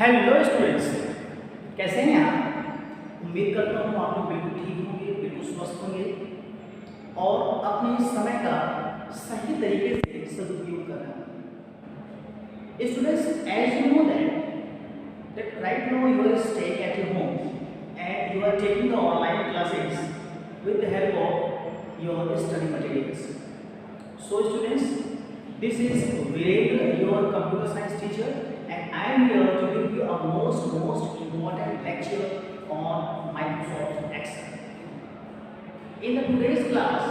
Hello students, कैसे हैं आप? उम्मीद करता हूँ आप लोग बिल्कुल ठीक होंगे, बिल्कुल स्वस्थ होंगे और अपने समय का सही तरीके से सदुपयोग कर रहे हैं। Students, as you know that right now you are staying at your home and you are taking the online classes with the help of your study materials. So students, this is Virendra, your computer science teacher, and I am here to give you a most important lecture on Microsoft Excel. In the today's class,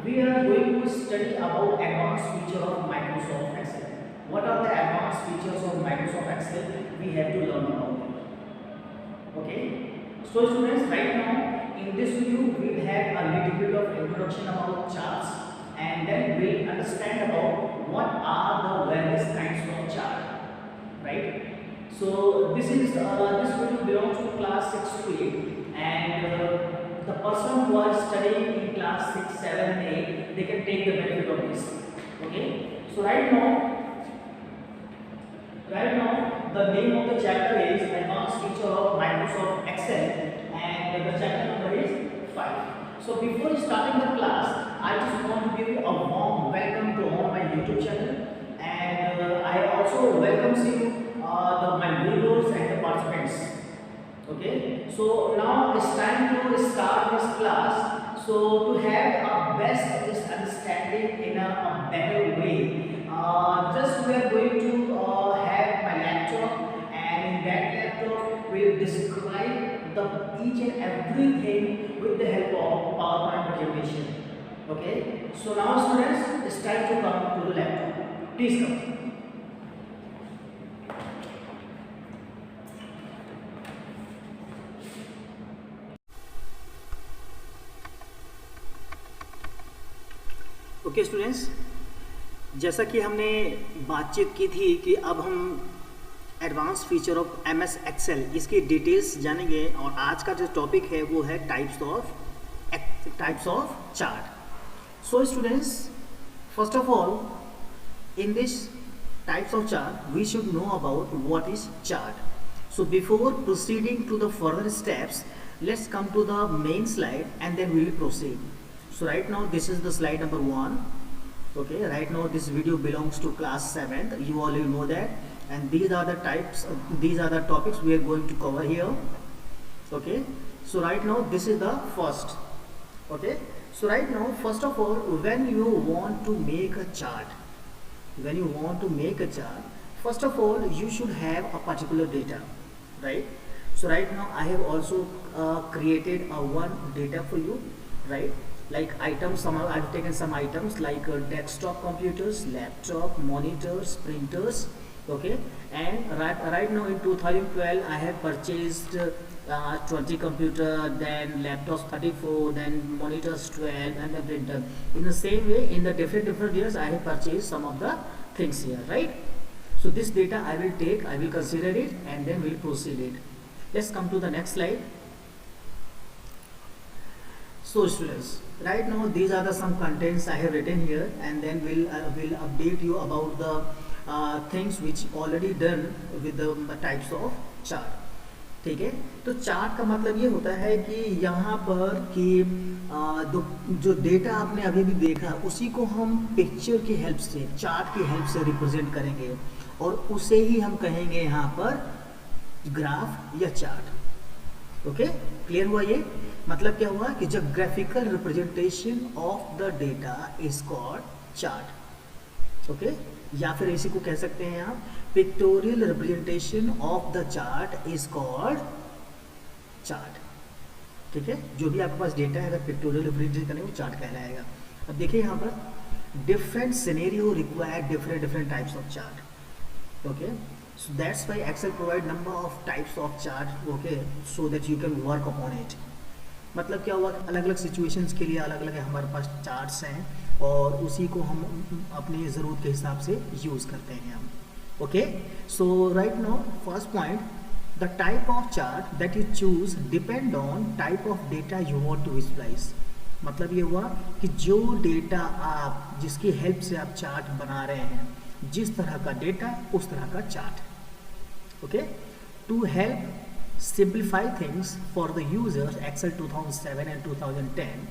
we are going to study about advanced feature of Microsoft Excel. What are the advanced features of Microsoft Excel? We have to learn about it. Okay. So students, right now in this video we will have a little bit of introduction about charts, and then we will understand about what are the various kinds of chart. Right. So this video belongs to class 6 to 8, and the person who are studying in class 6, 7 and 8, they can take the benefit of this. Okay. So right now the name of the chapter is Advanced Feature of Microsoft Excel, and the chapter number is 5. So before starting the class, I just want to give you a warm welcome to all my YouTube channel, and I also welcome you my viewers and the participants. Okay, so now it's time to start this class. So to have a best understanding in a better way, just we are going to have my laptop, and in that laptop we will describe the each and everything with the help of PowerPoint presentation. Okay, so now students, it's time to come to the laptop. Please come. Okay students, जैसा कि हमने बातचीत की थी कि अब हम advance feature of MS Excel इसकी डिटेल्स जानेंगे, और आज का जो टॉपिक है वो है types of chart. So students, first of all in this types of chart we should know about what is chart. So before proceeding to the further steps, let's come to the main slide and then we will proceed. So right now this is the slide number 1. Okay, right now this video belongs to class 7th. You already know that, and these are the types, these are the topics we are going to cover here. Okay, so right now this is the first. Okay, so right now first of all, when you want to make a chart, first of all you should have a particular data, right? So right now I have also created a one data for you, right? Like items, I've taken some items like desktop computers, laptop, monitors, printers. Okay, and right now in 2012 I have purchased 20 computer, then laptops 34, then monitors 12, and the printer. In the same way, in the different years I have purchased some of the things here, right? So this data I will take, I will consider it, and then we'll proceed it. Let's come to the next slide. So students, right now these are the some contents I have written here, and then we'll update you about the things which already done with the types of chart. ठीक है, तो chart का मतलब ये होता है कि यहाँ पर कि जो डेटा आपने अभी भी देखा उसी को हम पिक्चर की हेल्प से, चार्ट की हेल्प से रिप्रेजेंट करेंगे, और उसे ही हम कहेंगे यहाँ पर ग्राफ या चार्ट. ओके, क्लियर हुआ? ये मतलब क्या हुआ कि जब graphical representation of the data is called chart. Okay, या फिर इसी को कह सकते हैं आप pictorial representation of the chart is called chart. ठीक है, जो भी आपके पास डेटा है अगर पिक्टोरियल रिप्रेजेंटेशन करें वो चार्ट कहलाएगा. अब देखिए यहाँ पर different scenario require different types of chart. Okay, so that's why Excel provide number of types of chart, okay, so that you can work upon it. मतलब क्या हुआ, अलग अलग सिचुएशंस के लिए अलग अलग हमारे पास चार्ट्स हैं, और उसी को हम अपनी ज़रूरत के हिसाब से यूज़ करते हैं हम. Okay, so right now first point, the type of chart that you choose depend on type of data you want to visualize. मतलब ये हुआ कि जो डेटा आप, जिसकी हेल्प से आप चार्ट बना रहे हैं, जिस तरह का डेटा उस तरह का chart. Okay, To help simplify things for the users, Excel 2007 and 2010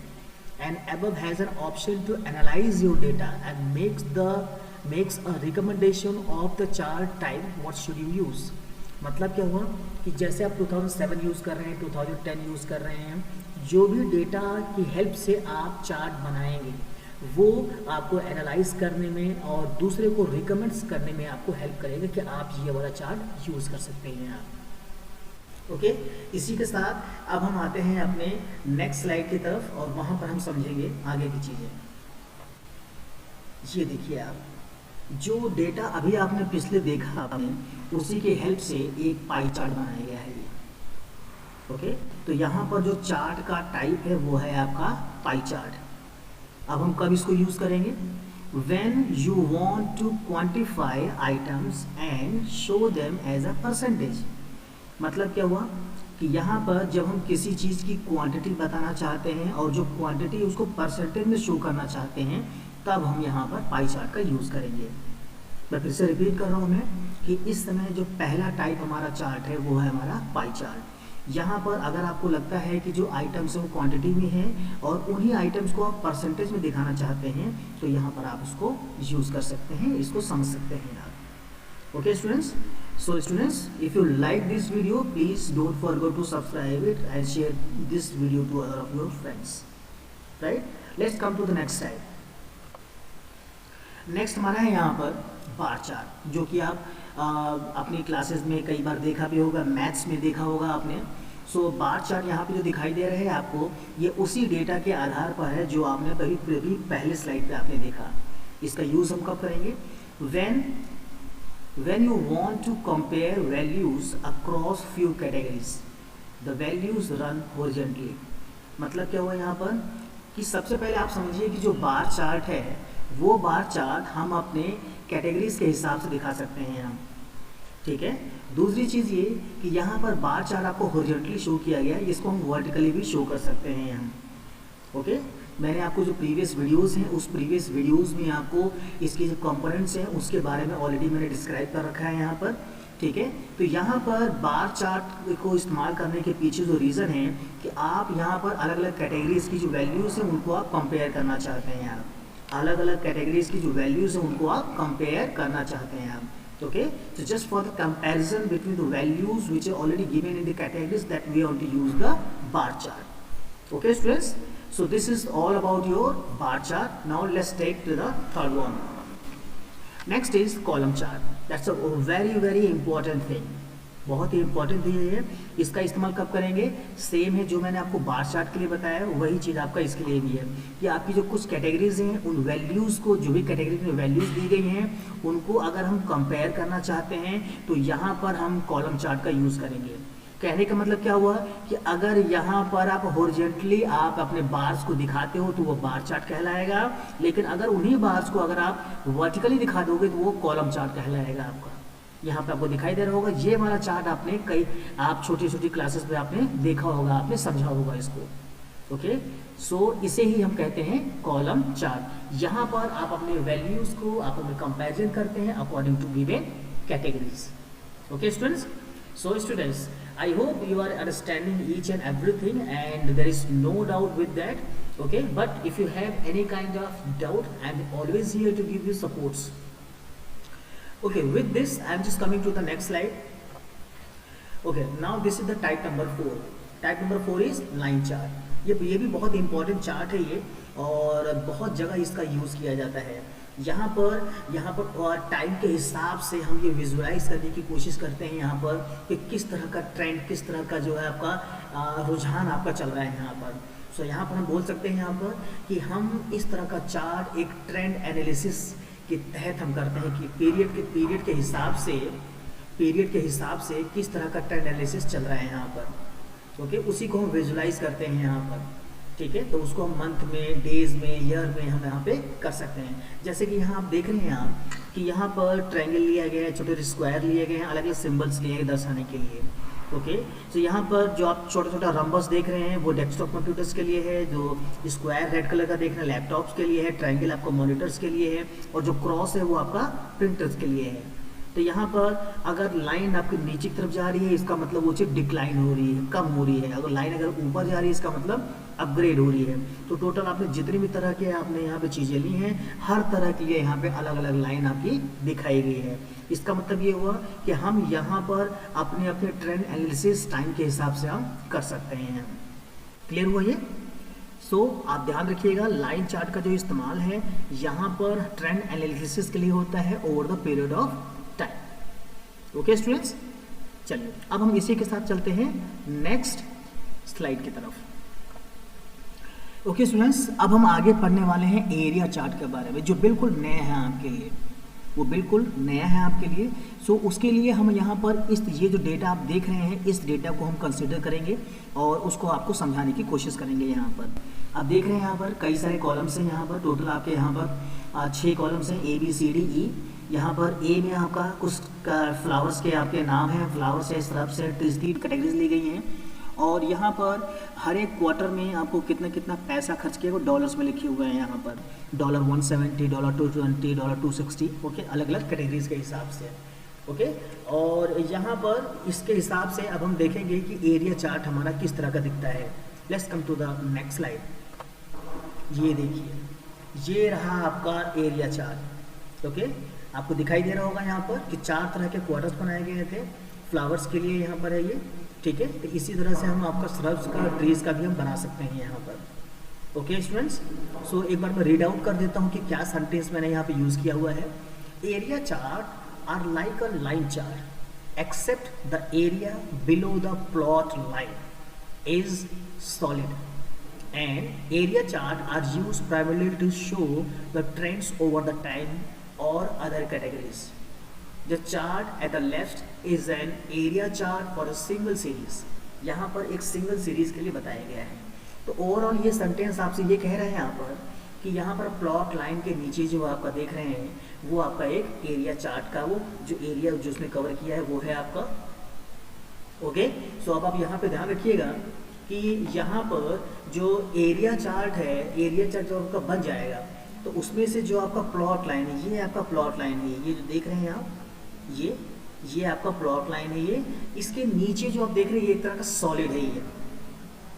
and above has an option to analyze your data and makes a recommendation of the chart type what should you use. मतलब क्या हुआ कि जैसे आप 2007 use कर रहे हैं, 2010 use कर रहे हैं, जो भी डेटा की हेल्प से आप चार्ट बनाएंगे वो आपको एनालाइज करने में और दूसरे को रिकमेंड्स करने में आपको हेल्प करेगा कि आप ये वाला चार्ट यूज़ कर सकते हैं आप। ओके, इसी के साथ अब हम आते हैं अपने नेक्स्ट स्लाइड की तरफ और वहाँ पर हम समझेंगे आगे की चीज़ें। ये देखिए आप, जो डेटा अभी आपने पिछले देखा आपने, उसी के हेल्प से एक पाई चार्ट बनाया गया है ये। ओके, तो यहाँ पर जो चार्ट का टाइप है वो है आपका पाई चार्ट। अब हम कब इसको यूज़ करेंगे? When you want to quantify items and show them as a percentage। मतलब क्या हुआ कि यहाँ पर जब हम किसी चीज़ की क्वांटिटी बताना चाहते हैं और जो क्वांटिटी उसको परसेंटेज में शो करना चाहते हैं, तब हम यहाँ पर पाई चार्ट का यूज़ करेंगे। मैं फिर से रिपीट कर रहा हूँ मैं कि इस समय जो पहला टाइप हमारा चार्ट है वो है हमारा पाई चार्ट। यहाँ पर अगर आपको लगता है कि जो आइटम्स है वो क्वांटिटी में है और उन्हीं आइटम्स को आप परसेंटेज में दिखाना चाहते हैं, तो यहाँ पर आप उसको यूज़ कर सकते हैं, इसको समझ सकते हैं आप। Okay students, so students, if you like this video, please don't forget to subscribe it and share this video to other of your friends, right? Let's come to the next slide। Next हमारा है यहाँ पर bar chart, जो कि आप अपनी classes में कई बार देखा भी होगा, मैथ्स में देखा होगा आपने। सो बार चार्ट यहाँ पे जो दिखाई दे रहे हैं आपको, ये उसी डेटा के आधार पर है जो आपने अभी पहले स्लाइड पे आपने देखा। इसका यूज़ हम कब करेंगे? when you want to compare values across few categories, the values run horizontally। मतलब क्या हुआ यहाँ पर कि सबसे पहले आप समझिए कि जो बार चार्ट है वो बार चार्ट हम अपने कैटेगरीज के हिसाब से दिखा सकते हैं हम, ठीक है। दूसरी चीज़ ये कि यहाँ पर बार चार्ट आपको हॉरिजॉन्टली शो किया गया है, इसको हम वर्टिकली भी शो कर सकते हैं हम। ओके, मैंने आपको जो प्रीवियस वीडियोस हैं उस प्रीवियस वीडियोस में आपको इसके जो कंपोनेंट्स हैं उसके बारे में ऑलरेडी मैंने डिस्क्राइब कर रखा है यहाँ पर, ठीक है। तो यहाँ पर बार चार्ट को इस्तेमाल करने के पीछे जो रीज़न है कि आप यहाँ पर अलग अलग कैटेगरीज की जो वैल्यूज़ हैं उनको आप कंपेयर करना चाहते हैं आप, अलग अलग कैटेगरीज की जो वैल्यूज़ हैं उनको आप कंपेयर करना चाहते हैं आप। Okay, so just for the comparison between the values which are already given in the categories that we want to use the bar chart। Okay students, so this is all about your bar chart। Now let's take to the third one। Next is column chart। That's a very important thing, बहुत ही important थी ये। इसका इस्तेमाल कब करेंगे? Same है जो मैंने आपको बार चार्ट के लिए बताया वही चीज़ आपका इसके लिए भी है कि आपकी जो कुछ कैटेगरीज हैं उन वैल्यूज़ को, जो भी कैटेगरी में वैल्यूज़ दी गई हैं उनको अगर हम कंपेयर करना चाहते हैं तो यहाँ पर हम कॉलम चार्ट का यूज़ करेंगे। कहने का मतलब क्या हुआ कि अगर यहाँ पर आप हॉरिजॉन्टली आप अपने बार्स को दिखाते हो तो वो बार चार्ट कहलाएगा, लेकिन अगर उन्हीं बार्स को अगर आप वर्टिकली दिखा दोगे तो वो कॉलम चार्ट कहलाएगा आपका। यहाँ पे आपको दिखाई दे रहा होगा ये वाला चार्ट, आपने कई आप छोटी क्लासेस में आपने देखा होगा, आपने समझा होगा इसको। ओके, सो इसे ही हम कहते हैं कॉलम चार्ट। यहाँ पर आप अपने वैल्यूज को आप अपने कंपैरिजन करते हैं according to given categories. Okay students, so students, I hope you are understanding each and everything and there is no doubt with that। Okay, but if you have any kind of doubt, I am always here to give you supports। Okay, with this I am just coming to the next slide। Okay, now this is the type number 4। Type number 4 is line chart। ये भी बहुत important chart है ये, और बहुत जगह इसका use किया जाता है। यहाँ पर टाइम के हिसाब से हम ये विजुअलाइज करने की कोशिश करते हैं यहाँ पर कि किस तरह का ट्रेंड, किस तरह का जो है आपका रुझान आपका चल रहा है यहाँ पर। सो यहाँ पर हम बोल सकते हैं यहाँ पर कि हम इस तरह का चार्ट एक ट्रेंड एनालिसिस के तहत हम करते हैं कि पीरियड के हिसाब से किस तरह का ट्रेंड एनालिसिस चल रहा है यहाँ पर। ओके, उसी को हम विजुलाइज करते हैं यहाँ पर, ठीक है। तो उसको हम मंथ में, डेज में, ईयर में हम यहाँ पे कर सकते हैं। जैसे कि यहाँ आप देख रहे हैं आप कि यहाँ पर ट्रायंगल लिया गया है, छोटे स्क्वायर लिए गए हैं, अलग अलग सिंबल्स लिए गए दर्शाने के लिए। ओके, तो यहाँ पर जो आप छोटा रंबस देख रहे हैं वो डेस्कटॉप कंप्यूटर्स के लिए है, जो स्क्वायर रेड कलर का देख रहे हैं लैपटॉप्स के लिए है, ट्रायंगल आपको मॉनिटर्स के लिए है, और जो क्रॉस है वो आपका प्रिंटर्स के लिए है। तो यहाँ पर अगर लाइन आपकी नीचे की तरफ जा रही है, इसका मतलब वो चीज़ डिक्लाइन हो रही है, कम हो रही है। अगर लाइन अगर ऊपर जा रही है, इसका मतलब अपग्रेड हो रही है। तो टोटल आपने जितनी भी तरह के आपने यहाँ पे चीज़ें ली हैं, हर तरह के लिए यहाँ पे अलग अलग लाइन आपकी दिखाई गई है। इसका मतलब ये हुआ कि हम यहाँ पर अपने अपने ट्रेंड एनालिसिस टाइम के हिसाब से हम कर सकते हैं। क्लियर हुआ ये? आप ध्यान रखिएगा, लाइन चार्ट का जो इस्तेमाल है यहाँ पर ट्रेंड एनालिसिस के लिए होता है over the period of time. Okay students, चलिए अब हम इसी के साथ चलते हैं नेक्स्ट स्लाइड की तरफ। ओके स्टूडेंट्स, अब हम आगे पढ़ने वाले हैं एरिया चार्ट के बारे में, जो बिल्कुल नया है आपके लिए, वो बिल्कुल नया है आपके लिए। उसके लिए हम यहाँ पर ये जो डेटा आप देख रहे हैं, इस डेटा को हम कंसिडर करेंगे और उसको आपको समझाने की कोशिश करेंगे। यहाँ पर आप देख रहे हैं, यहाँ पर कई सारे कॉलम्स हैं। यहाँ पर टोटल आपके यहाँ पर 6 कॉलम्स हैं, ABCDE। यहाँ पर ए में आपका कुछ फ्लावर्स के आपके नाम हैं, फ्लावर्स है, श्रब्स है, ट्रीज की कैटेगरीज ली गई हैं। और यहाँ पर हर एक क्वार्टर में आपको कितना कितना पैसा खर्च किया वो डॉलर्स में लिखे हुए हैं। यहाँ पर $170, $220, $260, ओके, अलग अलग कैटेगरीज के हिसाब से, ओके। और यहाँ पर इसके हिसाब से अब हम देखेंगे कि एरिया चार्ट हमारा किस तरह का दिखता है। Let's come to the next slide. ये देखिए, ये रहा आपका एरिया चार्ट, ओके। आपको दिखाई दे रहा होगा यहाँ पर कि 4 तरह के क्वार्टर्स बनाए गए थे। फ्लावर्स के लिए यहाँ पर है ये, ठीक है। तो इसी तरह से हम आपका श्रब्स का, ट्रीज का भी हम बना सकते हैं यहाँ पर। ओके स्टूडेंट्स, एक बार मैं रीड आउट कर देता हूँ कि क्या सेंटेंस मैंने यहाँ पे यूज़ किया हुआ है। Area chart are like a line chart except the area below the plot line is solid, and area chart are used primarily to show the trends over the time or other categories. The chart at the left is an area chart for a single series. यहाँ पर एक single series के लिए बताया गया है। तो overall ये सेंटेंस आपसे ये कह रहे हैं यहाँ पर कि यहाँ पर प्लॉट लाइन के नीचे जो आपका देख रहे हैं वो आपका एक एरिया चार्ट का वो जो एरिया जो उसने कवर किया है वो है आपका, ओके। अब आप यहाँ पे ध्यान रखिएगा कि यहाँ पर जो एरिया चार्ट है, एरिया चार्ट जो आपका बन जाएगा तो उसमें से जो आपका प्लॉट लाइन है, ये आपका प्लॉट लाइन है, ये जो देख रहे हैं आप, ये आपका प्लॉट लाइन है। ये इसके नीचे जो आप देख रहे हैं ये एक तरह का सॉलिड है ये,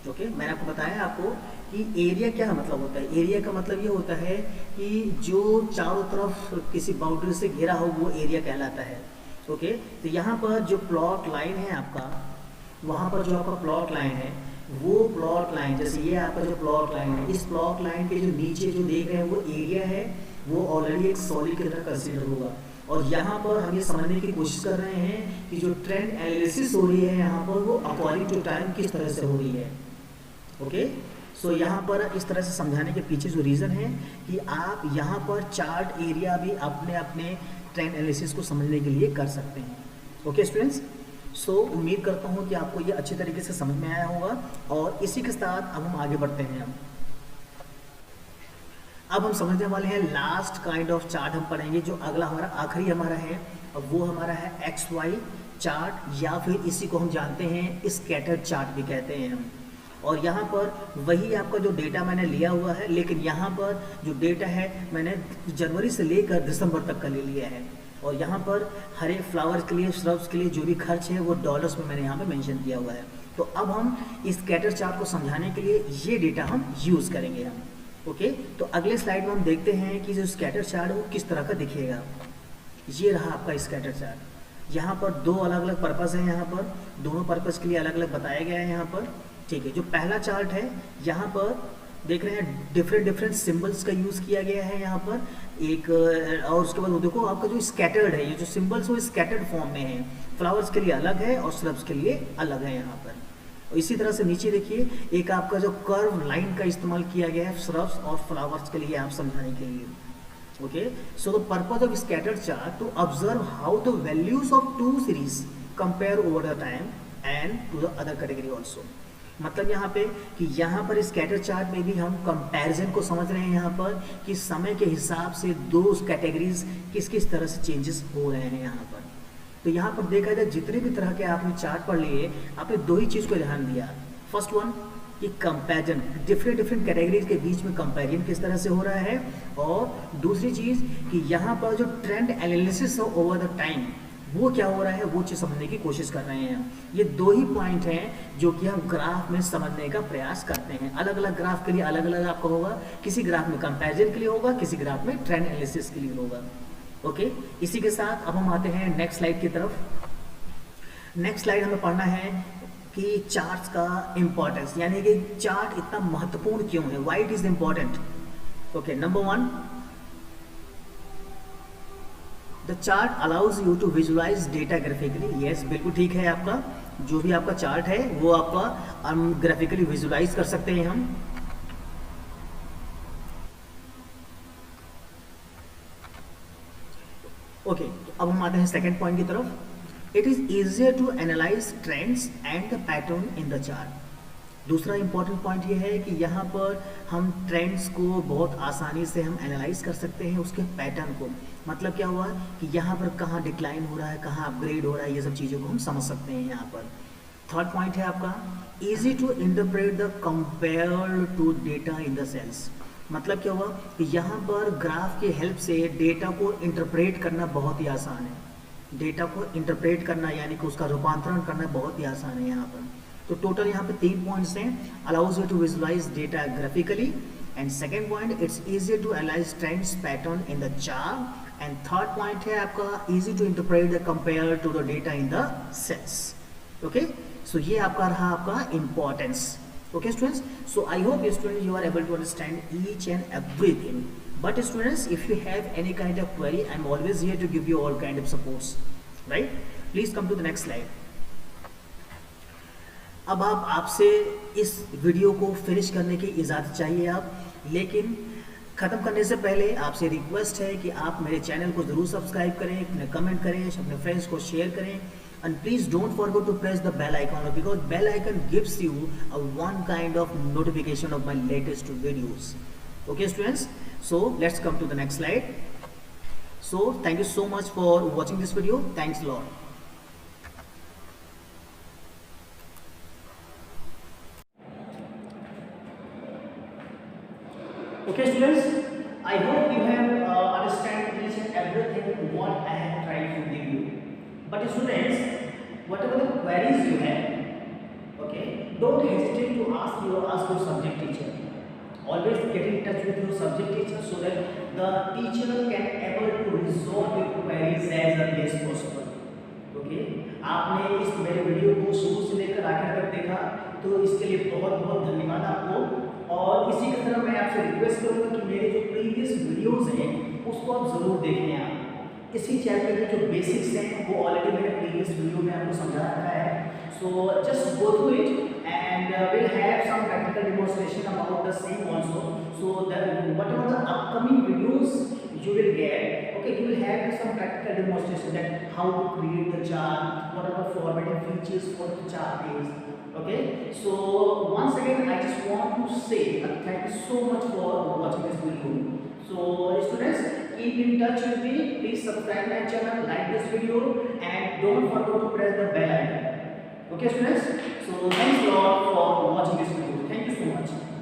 ओके। मैंने आपको बताया आपको कि एरिया क्या मतलब होता है। एरिया का मतलब ये होता है कि जो चारों तरफ किसी बाउंड्री से घिरा हो वो एरिया कहलाता है, ओके। तो यहाँ पर जो प्लॉट लाइन है आपका, वहाँ पर जो आपका प्लॉट लाइन है वो प्लॉट लाइन, जैसे ये आपका जो प्लॉट लाइन है, इस प्लॉट लाइन के जो नीचे जो देख रहे हैं वो एरिया है, वो ऑलरेडी एक सॉलिड की तरह कंसीडर होगा। और यहाँ पर हम ये समझने की कोशिश कर रहे हैं कि जो ट्रेंड एनालिसिस हो रही है यहाँ पर वो अकॉर्डिंग टू टाइम किस तरह से हो रही है, ओके। यहाँ पर इस तरह से समझाने के पीछे जो रीज़न है कि आप यहाँ पर चार्ट एरिया भी अपने अपने ट्रेंड एनालिसिस को समझने के लिए कर सकते हैं, ओके स्टूडेंट्स। उम्मीद करता हूँ कि आपको ये अच्छे तरीके से समझ में आया होगा। और इसी के साथ अब हम आगे बढ़ते हैं। अब हम समझने वाले हैं लास्ट काइंड ऑफ चार्ट हम पढ़ेंगे, जो अगला हमारा आखिरी हमारा है, और वो हमारा है XY चार्ट, या फिर इसी को हम जानते हैं स्कैटर्ड चार्ट भी कहते हैं हम। और यहाँ पर वही आपका जो डेटा मैंने लिया हुआ है, लेकिन यहाँ पर जो डेटा है मैंने जनवरी से लेकर दिसंबर तक का ले लिया है। और यहाँ पर हर एक फ्लावर्स के लिए, श्रब्स के लिए जो भी खर्च है वो डॉलर्स में मैंने यहाँ पे मेंशन किया हुआ है। तो अब हम इस स्कैटर चार्ट को समझाने के लिए ये डेटा हम यूज़ करेंगे हम, ओके। तो अगले स्लाइड में हम देखते हैं कि जो स्कैटर चार्ट है वो किस तरह का दिखेगा। ये रहा आपका स्कैटर चार्ट। यहाँ पर 2 अलग अलग पर्पस हैं, यहाँ पर दोनों पर्पस के लिए अलग अलग बताया गया है यहाँ पर, ठीक है। जो पहला चार्ट है यहाँ पर देख रहे हैं डिफरेंट सिंबल्स का यूज़ किया गया है यहाँ पर एक, और उसके बाद वो देखो आपका जो स्कैटर्ड है, ये जो सिंबल्स वो स्कैटर्ड फॉर्म में है। फ्लावर्स के लिए अलग है और श्रब्स के लिए अलग है यहाँ पर। और इसी तरह से नीचे देखिए एक आपका जो कर्व लाइन का इस्तेमाल किया गया है श्रब्स और फ्लावर्स के लिए आप समझाने के लिए, okay. The purpose of scattered chart to observe how the values of 2 series compare over the time and to the other category also. मतलब यहाँ पे कि यहाँ पर स्कैटर चार्ट में भी हम कंपैरिजन को समझ रहे हैं यहाँ पर कि समय के हिसाब से 2 कैटेगरीज किस किस तरह से चेंजेस हो रहे हैं यहाँ पर। तो यहाँ पर देखा जाए जितने भी तरह के आपने चार्ट पढ़ लिए, आपने 2 ही चीज़ को ध्यान दिया। फर्स्ट वन कि कंपैरिजन, डिफरेंट कैटेगरीज के बीच में कंपैरिजन किस तरह से हो रहा है, और दूसरी चीज़ कि यहाँ पर जो trend analysis over the time वो क्या हो रहा है वो चीज़ समझने की कोशिश कर रहे हैं। ये दो ही पॉइंट हैं जो कि हम ग्राफ में समझने का प्रयास करते हैं। अलग अलग ग्राफ के लिए अलग अलग आपका होगा, किसी ग्राफ में कंपैरिजन के लिए होगा, किसी ग्राफ में ट्रेंड एनालिसिस के लिए होगा। ओके, इसी के साथ अब हम आते हैं नेक्स्ट स्लाइड की तरफ। नेक्स्ट स्लाइड हमें पढ़ना है कि चार्ट्स का इंपॉर्टेंस, यानी कि चार्ट इतना महत्वपूर्ण क्यों है, why it is important. Okay, number 1, the chart allows you to visualise data graphically. Yes, बिल्कुल ठीक है, आपका जो भी आपका चार्ट है वो आपका ग्राफिकली विजुअलाइज कर सकते हैं हम। ओके, अब हम आते हैं सेकेंड पॉइंट की तरफ। It is easier to analyse trends and the pattern in the chart. दूसरा इंपॉर्टेंट पॉइंट ये है कि यहाँ पर हम ट्रेंड्स को बहुत आसानी से हम एनालाइज कर सकते हैं, उसके पैटर्न को। मतलब क्या हुआ कि यहाँ पर कहाँ डिक्लाइन हो रहा है, कहाँ अपग्रेड हो रहा है, ये सब चीज़ों को हम समझ सकते हैं यहाँ पर। थर्ड पॉइंट है आपका easy to interpret the compare to data in the sales. मतलब क्या हुआ कि यहाँ पर ग्राफ के हेल्प से डेटा को इंटरप्रेट करना बहुत ही आसान है। डेटा को इंटरप्रेट करना यानी कि उसका रूपांतरण करना बहुत ही आसान है यहाँ पर। तो टोटल यहाँ पे 3 पॉइंट्स हैं। Allows you to visualise data graphically, and second point it's easy to analyse trends pattern in the chart, and third point है आपका easy to interpret the compare to the data in the cells. Okay, so ये आपका रहा आपका importance. Okay students, so I hope students you are able to understand each and everything, but students if you have any kind of query, I'm always here to give you all kind of supports, right? Please come to the next slide. अब आपसे इस video को finish करने की इजाज़त चाहिए आप, लेकिन ख़त्म करने से पहले आपसे रिक्वेस्ट है कि आप मेरे चैनल को ज़रूर सब्सक्राइब करें, अपने कमेंट करें, अपने फ्रेंड्स को शेयर करें, and please don't forget to press the bell icon, because bell icon gives you a one kind of notification of my latest videos. Okay students, so let's come to the next slide. So thank you so much for watching this video. Thanks a lot. Okay students, I hope you have understand each and everything what I have tried to give you. But students, whatever the queries you have, okay, don't hesitate to ask your subject teacher. Always get in touch with your subject teacher so that the teacher can able to resolve your queries as early as possible. Okay, आपने इस मेरे video को शुरू से लेकर आखिर तक देखा, तो इसके लिए बहुत बहुत धन्यवाद आपको। और इसी की तरह मैं आपसे रिक्वेस्ट करूँगा कि मेरे जो प्रीवियस वीडियोस हैं उसको आप ज़रूर देखें। आप इसी चैप्टर के जो बेसिक्स हैं वो ऑलरेडी मैंने प्रीवियस वीडियो में आपको समझा रखा है। So just go through it and we'll have some practical demonstration about the same also, so that whatever the upcoming videos you will get, okay, you will have some practical demonstration that how to create the chart, what are the formatting features for the chart is. Okay, so once again I just want to say thank you so much for watching this video. So students, keep in touch with me, please subscribe my channel, like this video, and don't forget to press the bell icon. Okay students, so thanks a lot for watching this video. Thank you so much.